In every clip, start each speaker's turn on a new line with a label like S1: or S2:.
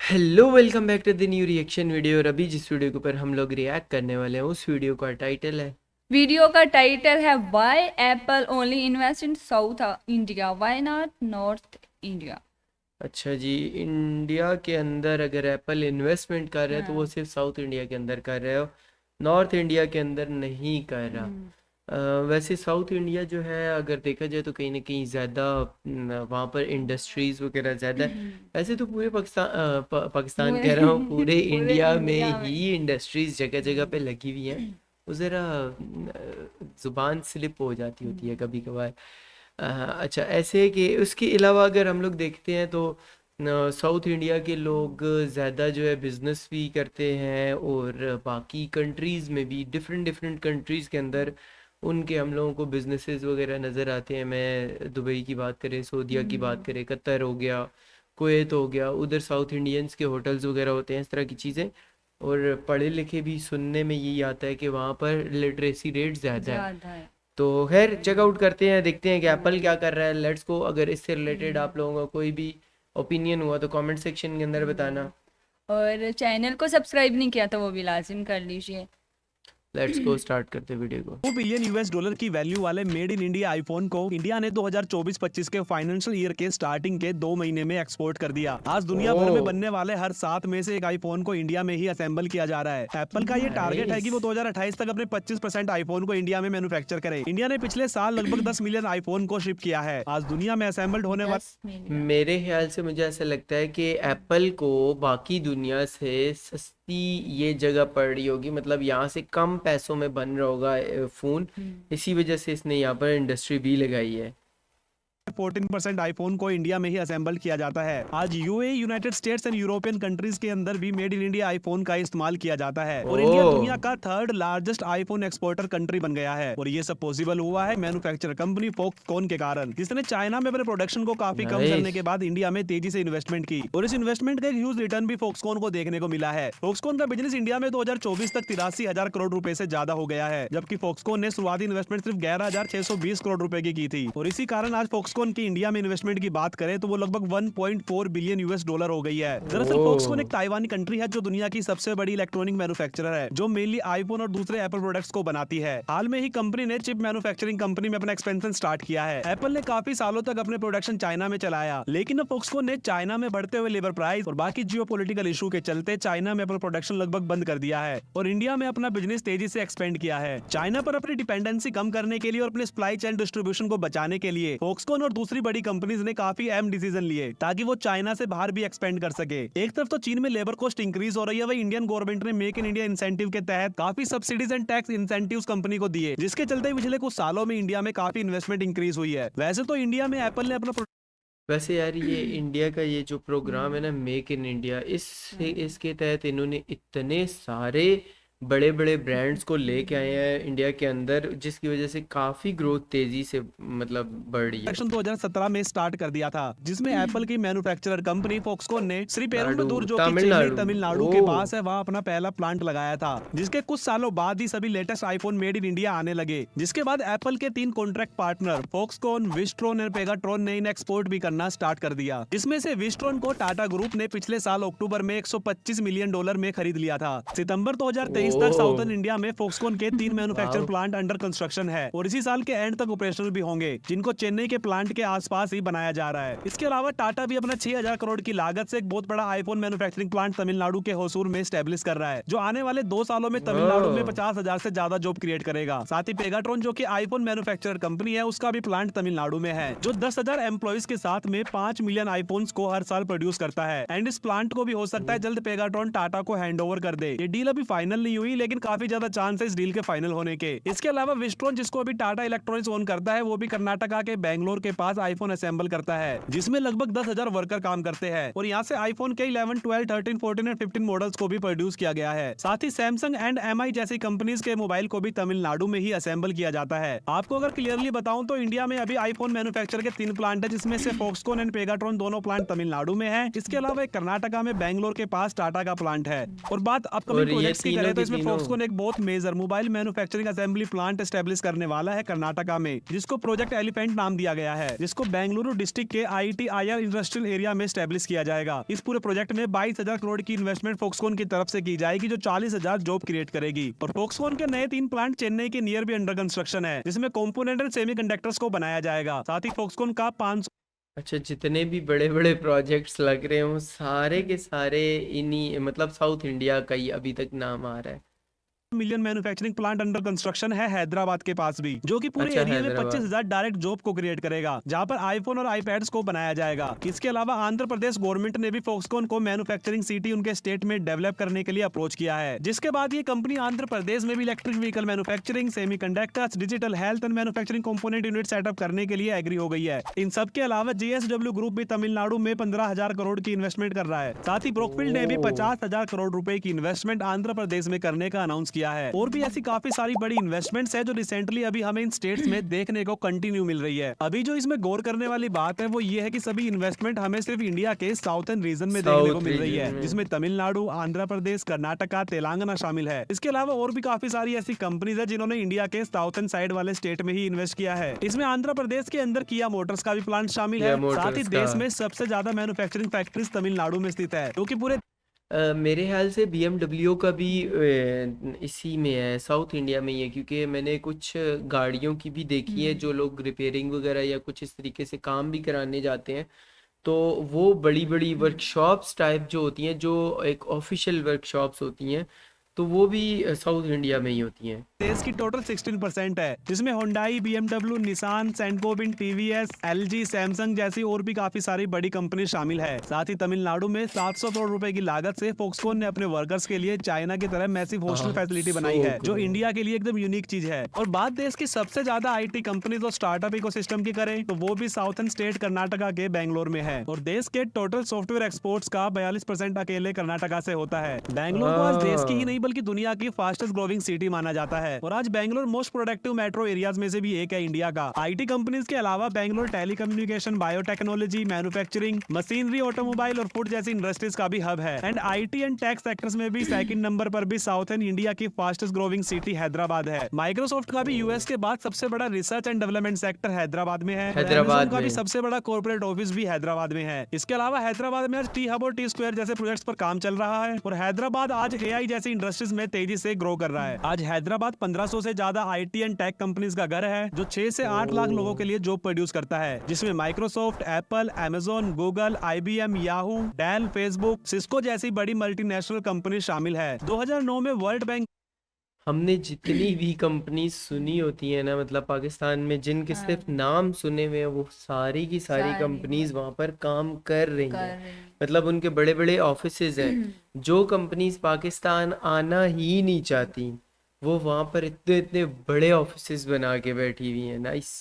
S1: Hello welcome back to the new reaction video. और अभी जिस वीडियो के ऊपर हम लोग रिएक्ट करने वाले हैं उस वीडियो का टाइटल है।
S2: वीडियो का टाइटल है why Apple only invest in south India, why not north India.
S1: अच्छा जी, इंडिया के अंदर अगर एप्पल इन्वेस्टमेंट कर रहा है तो वो
S2: हाँ।
S1: सिर्फ साउथ इंडिया के अंदर कर रहा है, नॉर्थ इंडिया के अंदर नहीं कर रहा।
S2: हम्म।
S1: वैसे साउथ इंडिया जो है अगर देखा जाए तो कहीं ना कहीं ज़्यादा वहाँ पर इंडस्ट्रीज वगैरह ज़्यादा है। वैसे तो पूरे पाकिस्तान पाकिस्तान
S2: पूरे
S1: कह रहा हूँ, पूरे
S2: पूरे
S1: इंडिया में
S2: इंडिया में।
S1: ही इंडस्ट्रीज जगह जगह पे लगी हुई हैं। वो ज़रा ज़ुबान स्लिप हो जाती होती है कभी कभार। अच्छा, ऐसे है कि उसके अलावा अगर हम लोग देखते हैं तो साउथ इंडिया के लोग ज़्यादा जो है बिजनेस भी करते हैं, और बाकी कंट्रीज़ में भी डिफरेंट डिफरेंट कंट्रीज़ के अंदर उनके हम लोगों को बिजनेसेस वगैरह नज़र आते हैं। मैं दुबई की बात करें, सऊदीया की बात करें, कतर हो गया, कुवैत हो गया, उधर साउथ इंडियंस के होटल्स वगैरह होते हैं, इस तरह की चीज़ें। और पढ़े लिखे भी सुनने में यही आता है कि वहाँ पर लिटरेसी रेट ज़्यादा है।
S2: ज्यादा है।
S1: तो खैर चेकआउट करते हैं, देखते हैं कि एप्पल क्या कर रहा है। लेट्स को, अगर इससे रिलेटेड आप लोगों का कोई भी ओपिनियन हुआ तो कमेंट सेक्शन के अंदर बताना।
S2: और चैनल को सब्सक्राइब नहीं किया तो वो भी लाजिम कर लीजिए।
S1: लेट्स को स्टार्ट करते हैं वीडियो को।
S3: $2 बिलियन की वैल्यू वाले मेड इन इंडिया आईफोन को इंडिया ने 2024-25 के फाइनेंशियल ईयर के स्टार्टिंग के 2 महीने में एक्सपोर्ट कर दिया। आज दुनिया भर में
S1: ओह,
S3: बनने वाले हर 7 में से एक आईफोन को इंडिया में ही असेंबल किया जा रहा है। एप्पल का ये टारगेट है
S1: नाइस।
S3: कि वो 2028 तक अपने 25% आईफोन को इंडिया में मैन्युफैक्चर करे। इंडिया ने पिछले साल लगभग 10 मिलियन आईफोन को शिप किया है। आज दुनिया में असेंबल्ड होने वाले
S2: 10 मिलियन।
S1: मेरे ख्याल से मुझे ऐसा लगता है कि एप्पल को बाकी दुनिया से सस्ती ये जगह पड़ रही होगी, मतलब यहाँ से कम पैसों में बन रहा होगा फ़ोन। इसी वजह से इसने यहाँ पर इंडस्ट्री भी लगाई है।
S3: 14% आईफोन को इंडिया में ही असेंबल किया जाता है। आज UAE, United states and European countries के अंदर भी मेड इन इंडिया आईफोन का इस्तेमाल किया जाता है और इंडिया
S1: ओह,
S3: दुनिया का third largest iPhone exporter country बन गया है। और ये सब पॉसिबल हुआ है मैन्युफैक्चर कंपनी फॉक्सकॉन के कारण, जिसने चाइना में अपने प्रोडक्शन को काफी कम करने
S1: नाइस।
S3: के बाद इंडिया में तेजी से इन्वेस्टमेंट की और इस इन्वेस्टमेंट का एक ह्यूज रिटर्न भी फॉक्सकॉन को देखने को मिला है। फॉक्सकॉन का बिजनेस इंडिया में 2024 तक 83,000 करोड़ रुपए से ज्यादा हो गया है, जबकि फॉक्सकॉन ने शुरुआती इन्वेस्टमेंट सिर्फ 11,620 करोड़ रुपए की थी। और इसी कारण आज फॉक्सकॉन की इंडिया में इन्वेस्टमेंट की बात करें तो वो लगभग 1.4 बिलियन यूएस डॉलर हो गई है। दरअसल फॉक्सकॉन
S1: ओह,
S3: एक ताइवानी कंट्री है जो दुनिया की सबसे बड़ी इलेक्ट्रॉनिक मैन्युफैक्चरर है, जो मेनली आईफोन और दूसरे एप्पल प्रोडक्ट्स को बनाती है। हाल में ही कंपनी ने चिप मैन्युफैक्चरिंग कंपनी में अपना एक्सपेंशन स्टार्ट किया है। एप्पल ने काफी सालों तक अपने प्रोडक्शन चाइना में चलाया, लेकिन अब फॉक्सकॉन ने चाइना में बढ़ते हुए लेबर प्राइस और बाकी जियोपॉलिटिकल इशू के चलते चाइना में अपना प्रोडक्शन लगभग बंद कर दिया है और इंडिया में अपना बिजनेस तेजी से एक्सपेंड किया है। चाइना पर अपनी डिपेंडेंसी कम करने के लिए और अपने सप्लाई चेन डिस्ट्रीब्यूशन को बचाने के लिए फॉक्सकॉन और दूसरी बड़ी कंपनीज ने काफी अहम डिसीजन लिए ताकि वो चाइना से बाहर भी एक्सपेंड कर सके। एक तरफ तो चीन में लेबर कॉस्ट इंक्रीज हो रही है, वही इंडियन गवर्नमेंट ने मेक इन इंडिया इंसेंटिव के तहत काफी subsidies and tax incentives company को दिए, जिसके चलते पिछले कुछ सालों में इंडिया में काफी इन्वेस्टमेंट इंक्रीज हुई है। वैसे तो इंडिया में एप्पल ने अपना
S1: वैसे यार ये इंडिया का ये जो प्रोग्राम है ना, मेक इन इंडिया, इसके तहत इन्होंने इतने सारे बड़े बड़े ब्रांड्स को लेके आए हैं इंडिया के अंदर, जिसकी वजह से काफ़ी ग्रोथ तेज़ी से मतलब बढ़ रही है।
S3: प्रोडक्शन 2017 में स्टार्ट कर दिया था, जिसमें एप्पल की मैन्युफैक्चरर कंपनी फॉक्सकॉन ने श्री
S1: नाडु,
S3: पेरुम्बदूर जो कि चेन्नई
S1: तमिलनाडु।
S3: तमिलनाडु के
S1: ओह,
S3: पास है वहाँ अपना पहला प्लांट लगाया था, जिसके कुछ सालों बाद ही सभी latest iPhone made in India आने लगे। जिसके बाद एप्पल के 3 कॉन्ट्रैक्ट पार्टनर फॉक्सकॉन, विस्ट्रॉन और पेगाट्रॉन ने इन एक्सपोर्ट भी करना स्टार्ट कर दिया। इसमें से विस्ट्रॉन को टाटा ग्रुप ने पिछले साल अक्टूबर में $125 मिलियन में खरीद लिया था। सितंबर 2023 तक
S1: ओह,
S3: साउथर्न इंडिया में फॉक्सकॉन के 3 मैन्युफैक्चर
S1: वाह।
S3: प्लांट अंडर कंस्ट्रक्शन है और इसी साल के एंड तक ऑपरेशनल भी होंगे, जिनको चेन्नई के प्लांट के आसपास ही बनाया जा रहा है। इसके अलावा टाटा भी अपना 6,000 करोड़ की लागत से एक बहुत बड़ा आईफोन मैन्युफैक्चरिंग प्लांट तमिलनाडु के होसूर में स्टैब्लिश कर रहा है, जो आने वाले 2 सालों में तमिलनाडु में
S1: ओह,
S3: 50,000 से ज्यादा जॉब क्रिएट करेगा। साथ ही पेगाट्रॉन जो कि आईफोन मैन्युफैक्चरर कंपनी है, उसका भी प्लांट तमिलनाडु में है, जो 10,000 एम्प्लॉइज के साथ में 5 मिलियन आईफोन्स को हर साल प्रोड्यूस करता है। एंड इस प्लांट को भी हो सकता है जल्द पेगाट्रॉन टाटा को हैंड ओवर कर दे। ये डील अभी फाइनल नहीं हुई, लेकिन काफी ज्यादा चांस है इस डील के फाइनल होने के। इसके अलावा विस्ट्रॉन, जिसको अभी टाटा इलेक्ट्रॉनिक्स ओन करता है, वो भी कर्नाटका के बेंगलोर के पास आईफोन असेंबल करता है, जिसमें लगभग 10,000 वर्कर काम करते हैं और यहाँ से आईफोन के 11, 12, 13, 14 और 15 मॉडल्स को भी प्रोड्यूस किया गया है। साथ ही सैमसंग एंड एमआई जैसी कंपनीज के मोबाइल को भी तमिलनाडु में ही असेंबल किया जाता है। आपको अगर क्लियरली बताऊं तो इंडिया में अभी आईफोन मैन्युफैक्चर के 3 प्लांट है, जिसमें से फॉक्सकॉन एंड पेगाट्रॉन दोनों प्लांट तमिलनाडु में है। इसके अलावा एक कर्नाटका में बेंगलोर के पास टाटा का प्लांट है। और बात अपकमिंग
S1: और ये
S3: प्रोजेक्ट्स की
S1: तीनों
S3: करें तो
S1: के
S3: इसमें
S1: तीनों।
S3: फॉक्सकॉन एक बहुत major mobile manufacturing assembly plant establish करने वाला है कर्नाटका में, जिसको प्रोजेक्ट एलिफेंट नाम दिया गया है, जिसको बेंगलुरु डिस्ट्रिक्ट के IITIR इंडस्ट्रियल एरिया में एस्टेब्लिश किया जाएगा। इस पूरे प्रोजेक्ट में 22,000 करोड़ की इन्वेस्टमेंट फॉक्सकॉन की तरफ से की जाएगी, जो 40,000 जॉब क्रिएट करेगी। और फॉक्सकॉन के नए 3 प्लांट चेन्नई के नियर भी अंडर कंस्ट्रक्शन है, जिसमें कंपोनेंट एंड सेमीकंडक्टर्स को बनाया जाएगा। साथ ही फॉक्सकॉन का 500
S1: अच्छा, जितने भी बड़े बड़े प्रोजेक्ट्स लग रहे हैं वो सारे के सारे इन्हीं मतलब साउथ इंडिया का ही अभी तक नाम आ रहा है।
S3: Million manufacturing plant under construction है हैदराबाद के पास भी, जो कि पूरे
S1: अच्छा,
S3: एरिया में
S1: हैदराबाद।
S3: 25,000 डायरेक्ट जॉब को क्रिएट करेगा, जहां पर आईफोन और आईपैड्स को बनाया जाएगा। इसके अलावा आंध्र प्रदेश गवर्नमेंट ने भी फॉक्सकॉन को मैन्युफैक्चरिंग सिटी उनके स्टेट में डेवलप करने के लिए अप्रोच किया है, जिसके बाद ये कंपनी आंध्र प्रदेश में भी electric vehicle manufacturing, semiconductors, digital health and manufacturing component unit setup करने के लिए एग्री हो गई है। इन सब के अलावा JSW ग्रुप भी तमिलनाडु में 15,000 करोड़ की इन्वेस्टमेंट कर रहा है। साथ ही ब्रोकफील्ड ने भी 50,000 करोड़ रुपए की इन्वेस्टमेंट आंध्र प्रदेश में करने का अनाउंस किया है। और भी ऐसी काफी सारी बड़ी इन्वेस्टमेंट्स है जो रिसेंटली अभी हमें इन स्टेट्स में देखने को कंटिन्यू मिल रही है। अभी जो इसमें गौर करने वाली बात है वो ये है कि सभी इन्वेस्टमेंट हमें सिर्फ इंडिया के साउथर्न रीजन में देखने को
S1: साउथ
S3: मिल रही
S1: रीजन
S3: है,
S1: में।
S3: जिसमें तमिलनाडु, आंध्र प्रदेश, कर्नाटका, तेलंगाना शामिल है। इसके अलावा और भी काफी सारी ऐसी कंपनीज है जिन्होंने इंडिया के साउथर्न साइड वाले स्टेट में ही इन्वेस्ट किया है। इसमें आंध्र प्रदेश के अंदर किया मोटर्स का भी प्लांट शामिल
S1: किया
S3: है। साथ ही
S1: मोटर्स
S3: देश
S1: का।
S3: में सबसे ज्यादा मैन्युफैक्चरिंग फैक्ट्रीज तमिलनाडु में स्थित है, जो कि पूरे
S1: मेरे ख्याल से BMW का भी इसी में है, साउथ इंडिया में ही है, क्योंकि मैंने कुछ गाड़ियों की भी देखी है जो लोग रिपेयरिंग वगैरह या कुछ इस तरीके से काम भी कराने जाते हैं, तो वो बड़ी बड़ी वर्कशॉप्स टाइप जो होती हैं, जो एक ऑफिशियल वर्कशॉप्स होती हैं, तो वो भी साउथ इंडिया में ही होती हैं।
S3: देश की टोटल 16% है, जिसमें Hyundai, BMW, Nissan, Saint Gobain, TVS, LG, Samsung जैसी और भी काफी सारी बड़ी कंपनी शामिल है। साथ ही तमिलनाडु में 700 करोड़ रुपए की लागत से फॉक्सकॉन ने अपने वर्कर्स के लिए चाइना की तरह मैसिव हॉस्टल फैसिलिटी बनाई है, जो इंडिया के लिए एकदम यूनिक चीज है। और बात देश की सबसे ज्यादा IT कंपनीज और स्टार्टअप इकोसिस्टम की करें तो वो भी साउथर्न स्टेट कर्नाटका के बेंगलोर में है। और देश के टोटल सॉफ्टवेयर एक्सपोर्ट्स का 42% अकेले कर्नाटका से होता है। बेंगलोर को आज देश की ही नहीं बल्कि दुनिया की फास्टेस्ट ग्रोइंग सिटी माना जाता है। और आज Bangalore most productive metro areas में से भी एक है इंडिया का। IT कंपनीज के अलावा Bangalore telecommunication, biotechnology, manufacturing, machinery, automobile और फूड जैसी इंडस्ट्रीज का भी हब है। And IT and tech sectors में भी सेकंड नंबर पर भी साउथर्न इंडिया की फास्टेस्ट ग्रोइंग सिटी हैदराबाद है। माइक्रोसॉफ्ट का भी US के बाद सबसे बड़ा research and development sector Hyderabad में है।
S1: हैदराबाद
S3: Amazon का भी
S1: में।
S3: सबसे बड़ा कॉर्पोरेट ऑफिस भी हैदराबाद में है। इसके अलावा हैदराबाद में आज टी हब और टी स्क्वायर जैसे प्रोजेक्ट्स पर काम चल रहा है। और हैदराबाद आज AI जैसी इंडस्ट्रीज में तेजी से ग्रो कर रहा है। आज हैदराबाद 1500 से ज्यादा IT एंड टेक कंपनीज का घर है, जो 6 से 8 लाख लोगों के लिए जॉब प्रोड्यूस करता है, जिसमें Microsoft, Apple, Amazon, Google, IBM, Yahoo, Dell, Facebook, Cisco जैसी बड़ी मल्टीनेशनल कंपनी शामिल है। 2009 में वर्ल्ड बैंक
S1: हमने जितनी भी कंपनी सुनी होती है ना, मतलब पाकिस्तान में जिनके सिर्फ नाम सुने हुए हैं, वो सारी की सारी
S2: सारी,
S1: कंपनीज वहां पर काम कर रही
S2: कर
S1: हैं।
S2: रही हैं।
S1: मतलब उनके बड़े बड़े ऑफिसेज हैं। जो कंपनीज पाकिस्तान आना ही नहीं चाहती, वो वहां पर इतने इतने बड़े ऑफिसेज बना के बैठी हुई हैं। Nice,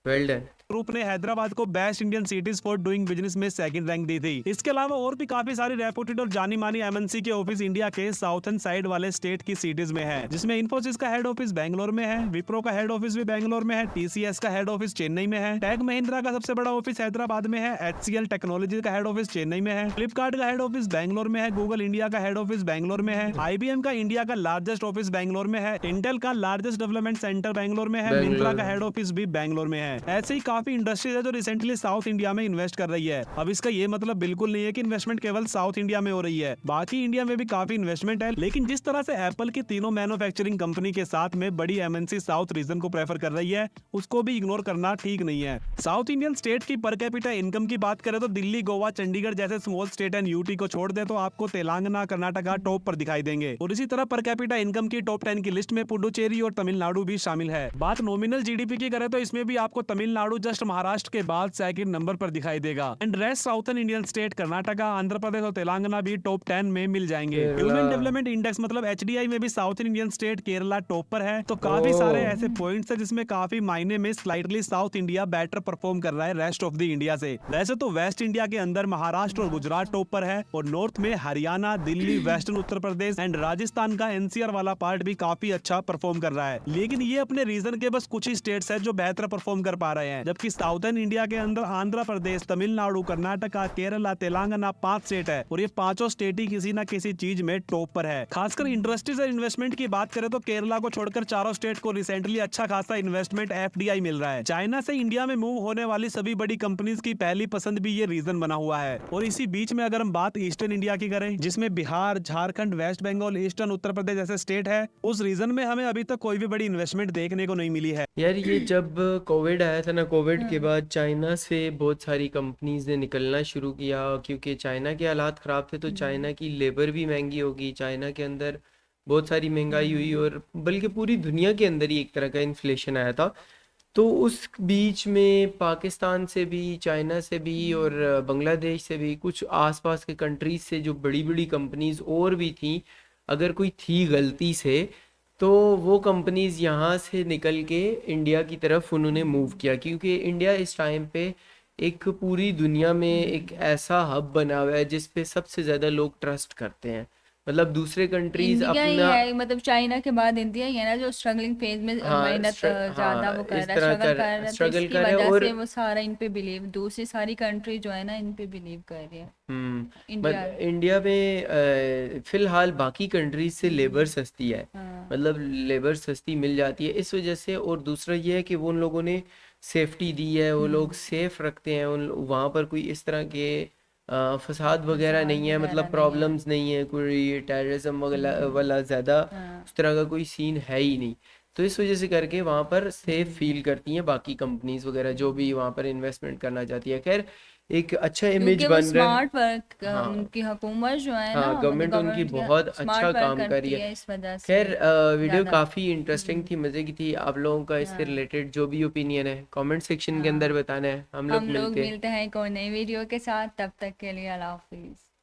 S1: well done.
S3: ग्रुप ने हैदराबाद को best Indian cities for doing business में सेकंड रैंक दी थी। इसके अलावा और भी काफी सारी रेपुटेड और जानी मानी MNC के ऑफिस इंडिया के साउथर्न साइड वाले स्टेट की सिटीज में है, जिसमें इन्फोसिस का हेड ऑफिस बेंगलोर में है, विप्रो का हेड ऑफिस भी बेंगलोर में है, TCS का हेड ऑफिस चेन्नई में है, टेक महिंद्रा का सबसे बड़ा ऑफिस हैदराबाद में है, HCL टेक्नोलॉजी का हेड ऑफिस चेन्नई में है, फ्लिपकार्ट का हेड ऑफिस बेंगलोर में है, गूगल इंडिया का हेड ऑफिस बेंगलोर में है, IBM का इंडिया का लार्जेस्ट ऑफिस बेंगलोर में है, इंटेल का लार्जेस्ट डेवलपमेंट सेंटर बेंगलोर में है, मिंत्रा का हेड ऑफिस भी बेंगलोर में है। ऐसे ही काफी इंडस्ट्रीज है जो रिसेंटली साउथ इंडिया में इन्वेस्ट कर रही है। अब इसका ये मतलब बिल्कुल नहीं है कि इन्वेस्टमेंट केवल साउथ इंडिया में हो रही है, बाकी इंडिया में भी काफी इन्वेस्टमेंट है। लेकिन जिस तरह से एप्पल की तीनों मैन्युफैक्चरिंग कंपनी के साथ में बड़ी MNC साउथ रीजन को प्रेफर कर रही है, उसको भी इग्नोर करना ठीक नहीं है। साउथ इंडियन स्टेट की पर कैपिटा इनकम की बात करें तो दिल्ली, गोवा, चंडीगढ़ जैसे स्मॉल स्टेट एंड UT को छोड़ दे तो आपको तेलंगाना, कर्नाटका टॉप पर दिखाई देंगे। और इसी तरह पर कैपिटा इनकम की टॉप 10 की लिस्ट में पुडुचेरी और तमिलनाडु भी शामिल है। बात नॉमिनल GDP की करें तो इसमें भी आपको तमिलनाडु जस्ट महाराष्ट्र के बाद सेकंड नंबर पर दिखाई देगा। And rest southern Indian state Karnataka, Andhra Pradesh और तेलंगाना भी टॉप 10 में मिल जाएंगे। ह्यूमन डेवलपमेंट इंडेक्स मतलब HDI में भी southern Indian state Kerala top पर है। तो काफी सारे ऐसे पॉइंट्स है जिसमें काफी मायने में slightly south India better perform कर रहा है रेस्ट ऑफ द इंडिया से। वैसे तो वेस्ट इंडिया के अंदर महाराष्ट्र और गुजरात टॉप पर है, और नॉर्थ में हरियाणा, दिल्ली, वेस्टर्न उत्तर प्रदेश एंड राजस्थान का NCR वाला पार्ट भी काफी अच्छा परफॉर्म कर रहा है। लेकिन ये अपने रीजन के बस कुछ ही स्टेट्स है जो बेहतर परफॉर्म कर पा रहे हैं, जबकि जबकि साउथर्न इंडिया के अंदर आंध्र प्रदेश, तमिलनाडु, कर्नाटका, केरला, तेलंगाना 5 स्टेट है और ये पांचों स्टेट ही किसी ना किसी चीज में टॉप पर है। खासकर इंडस्ट्रीज और इन्वेस्टमेंट की बात करें तो केरला को छोड़कर चारों स्टेट को रिसेंटली अच्छा खासा इन्वेस्टमेंट FDI मिल रहा है। चाइना से इंडिया में मूव होने वाली सभी बड़ी कंपनीज की पहली पसंद भी ये रीजन बना हुआ है। और इसी बीच में अगर हम बात ईस्टर्न इंडिया की करें, जिसमें बिहार, झारखंड, वेस्ट बंगाल, ईस्टर्न उत्तर प्रदेश जैसे स्टेट है, उस रीजन में हमें अभी तक कोई भी बड़ी इन्वेस्टमेंट देखने को नहीं मिली है।
S1: यार ये जब कोविड आया था ना, कोविड के बाद चाइना से बहुत सारी कंपनीज ने निकलना शुरू किया, क्योंकि चाइना के हालात ख़राब थे। तो चाइना की लेबर भी महंगी होगी, चाइना के अंदर बहुत सारी महंगाई हुई, और बल्कि पूरी दुनिया के अंदर ही एक तरह का इन्फ्लेशन आया था। तो उस बीच में पाकिस्तान से भी, चाइना से भी और बांग्लादेश से भी, कुछ आसपास के कंट्रीज से जो बड़ी बड़ी कंपनीज और भी थी, अगर कोई थी गलती से, तो वो कंपनीज यहाँ से निकल के इंडिया की तरफ उन्होंने मूव किया, क्योंकि इंडिया इस टाइम पे एक पूरी दुनिया में एक ऐसा हब बना हुआ है जिस पे सबसे ज़्यादा लोग ट्रस्ट करते हैं। मतलब दूसरे कंट्रीज
S2: इंडिया ही
S1: अपना,
S2: है, मतलब चाइना के बाद इंडिया ही है ना जो स्ट्रगलिंग फेज में
S1: हाँ
S2: मेहनत ज्यादा वो कर
S1: इस
S2: रहा है,
S1: तरह
S2: स्ट्रगल कर
S1: कर
S2: रहा है, तो
S1: स्ट्रगल
S2: इसकी
S1: कर रहे हैं।
S2: वजह
S1: और
S2: से वो सारा इन पे बिलीव, दूसरी सारी कंट्री जो है ना इन पे बिलीव कर रही है। इंडिया
S1: इंडिया में फिलहाल बाकी कंट्रीज से लेबर सस्ती है,
S2: हाँ
S1: मतलब लेबर सस्ती मिल जाती है इस वजह से। और दूसरा ये है कि वो उन लोगों ने सेफ्टी दी है, वो लोग सेफ रखते हैं, उन वहाँ पर कोई इस तरह के फसाद वगैरह
S2: फसाद
S1: नहीं है,
S2: वगैरह
S1: मतलब
S2: नहीं है।
S1: प्रॉब्लम्स नहीं है, कोई टेररिज्म वाला वाला ज़्यादा
S2: हाँ
S1: उस तरह का कोई सीन है ही नहीं। तो इस वजह से करके वहाँ पर सेफ फील करती हैं बाकी कंपनीज वगैरह जो भी वहाँ पर इन्वेस्टमेंट करना चाहती है। खैर एक अच्छा इमेज
S2: क्योंकि वो
S1: बन रहा है।
S2: स्मार्ट वर्क,
S1: हाँ
S2: उनकी हुकूमत जो है ना,
S1: हाँ,
S2: मतलब
S1: गवर्नमेंट उनकी
S2: गवर्नमेंट
S1: बहुत अच्छा
S2: स्मार्ट वर्क
S1: काम कर रही
S2: करती
S1: है।
S2: है, इस वजह से
S1: खैर वीडियो
S2: ज्यादा।
S1: काफ़ी इंटरेस्टिंग थी, मज़े की थी। आप लोगों का इससे
S2: हाँ
S1: रिलेटेड जो भी ओपिनियन है कमेंट सेक्शन के
S2: हाँ,
S1: अंदर बताना है। हम लोग
S2: हम लोग
S1: मिलते हैं।
S2: मिलते हैं एक और नई वीडियो के साथ, तब तक के लिए अल्लाह हाफिज।